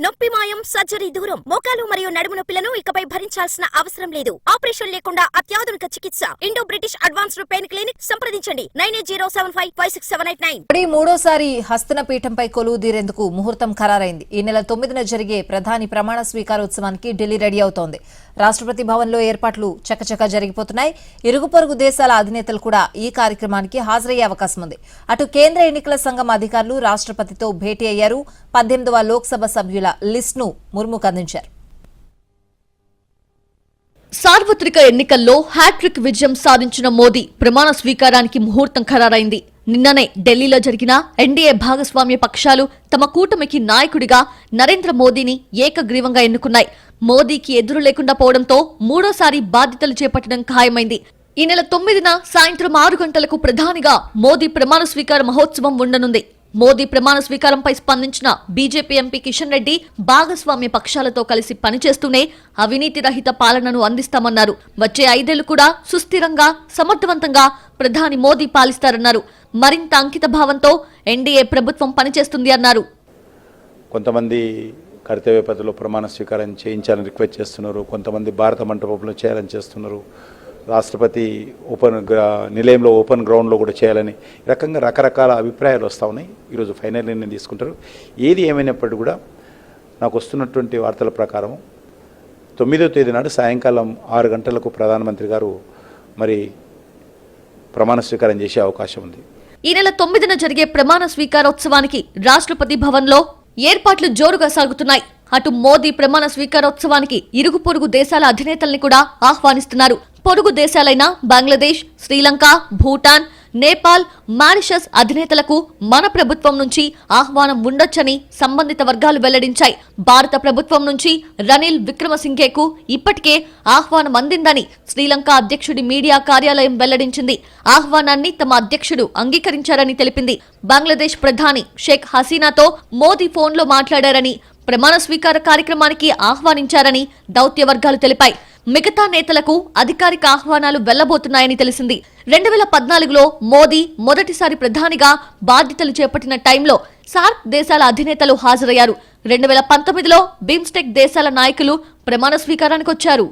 నొప్పి మాయం, సర్జరీ దూరం. మోకాలు మరియు నడుము నొప్పులను ఇకపై భరించాల్సిన అవసరం లేదు. ఆపరేషన్ లేకుండా అత్యాధునిక చికిత్స. Indo British advanced pain clinic. సంప్రదించండి 9807556789. మూడోసారి హస్తన పీఠంపై కొలువు తీరేందుకు ముహూర్తం ఖరారైంది. ఈ నెల 9న జరిగే ప్రధాని ప్రమాణ స్వీకారోత్సవానికి ఢిల్లీ రెడీ అవుతోంది. రాష్ట్రపతి భవన్లో ఏర్పాట్లు చకచకా జరిగిపోతున్నాయి. ఇరుగు పొరుగు దేశాల అధినేతలు కూడా ఈ కార్యక్రమానికి హాజరయ్యే అవకాశం ఉంది. అటు కేంద్ర ఎన్నికల సంఘం అధికారులు రాష్ట్రపతితో భేటీ అయ్యారు. 18వ లోక్సభ సభ్యుల లిస్టును ముర్ముకు అందించారు. సార్వత్రిక ఎన్నికల్లో హ్యాట్రిక్ విజయం సాధించిన మోదీ ప్రమాణ స్వీకారానికి ముహూర్తం ఖరారైంది. నిన్ననే ఢిల్లీలో జరిగిన ఎన్డీఏ భాగస్వామ్య పక్షాలు తమ కూటమికి నాయకుడిగా నరేంద్ర మోదీని ఏకగ్రీవంగా ఎన్నుకున్నాయి. మోదీకి ఎదురు లేకుండా పోవడంతో మూడోసారి బాధ్యతలు చేపట్టడం ఖాయమైంది. ఈ నెల 9న సాయంత్రం 6 గంటలకు ప్రధానిగా మోదీ ప్రమాణ స్వీకార మహోత్సవం ఉండనుంది. మోదీ ప్రమాణ స్వీకారంపై స్పందించిన బీజేపీ ఎంపీ కిషన్ రెడ్డి భాగస్వామ్య పక్షాలతో కలిసి పనిచేస్తూనే అవినీతి రహిత పాలనను అందిస్తామన్నారు. వచ్చే 5 ఏళ్లు కూడా సుస్థిరంగా, సమర్థవంతంగా ప్రధాని మోదీ పాలిస్తారన్నారు. మరింత అంకిత భావంతో ఎన్డీఏ ప్రభుత్వం పనిచేస్తుంది అన్నారు. కొంతమంది కర్తవ్య పథలో ప్రమాణ స్వీకారం చేయించాలని రిక్వెస్ట్ చేస్తున్నారు. కొంతమంది భారత మంటపంలో చేయాలని చేస్తున్నారు. రాష్ట్రపతి నిలయంలో ఓపెన్ గ్రౌండ్లో కూడా చేయాలని రకంగా రకరకాల అభిప్రాయాలు వస్తూ ఉన్నాయి. ఈరోజు ఫైనల్ నిర్ణయం తీసుకుంటారు. ఏది ఏమైనప్పటికీ కూడా నాకు వస్తున్నటువంటి వార్తల ప్రకారం 9వ తేదీ నాడు సాయంకాలం 6 గంటలకు ప్రధానమంత్రి గారు మరి ప్రమాణ స్వీకారం చేసే అవకాశం ఉంది. ఈ నెల 9న జరిగే ప్రమాణ స్వీకారోత్సవానికి రాష్ట్రపతి భవన్లో ఏర్పాట్లు జోరుగా సాగుతున్నాయి. అటు మోదీ ప్రమాణ స్వీకారోత్సవానికి ఇరుగు పొరుగు దేశాల అధినేతల్ని కూడా ఆహ్వానిస్తున్నారు. పొరుగు దేశాలైన బంగ్లాదేశ్, శ్రీలంక, భూటాన్, నేపాల్, మారిషస్ అధినేతలకు మన ప్రభుత్వం నుంచి ఆహ్వానం ఉండొచ్చని సంబంధిత వర్గాలు వెల్లడించాయి. భారత ప్రభుత్వం నుంచి రనిల్ విక్రమసింఘేకు ఇప్పటికే ఆహ్వానం అందిందని శ్రీలంక అధ్యక్షుడి మీడియా కార్యాలయం వెల్లడించింది. ఆహ్వానాన్ని తమ అధ్యక్షుడు అంగీకరించారని తెలిపింది. బంగ్లాదేశ్ ప్రధాని షేక్ హసీనాతో మోదీ ఫోన్లో మాట్లాడారని, ప్రమాణ స్వీకార కార్యక్రమానికి ఆహ్వానించారని దౌత్య వర్గాలు తెలిపాయి. మిగతా నేతలకు అధికారిక ఆహ్వానాలు వెళ్లబోతున్నాయని తెలిసింది. 2014లో మోదీ మొదటిసారి ప్రధానిగా బాధ్యతలు చేపట్టిన టైంలో సార్క్ దేశాల అధినేతలు హాజరయ్యారు. 2019లో బిమ్స్టెక్ దేశాల నాయకులు ప్రమాణ స్వీకారానికి వచ్చారు.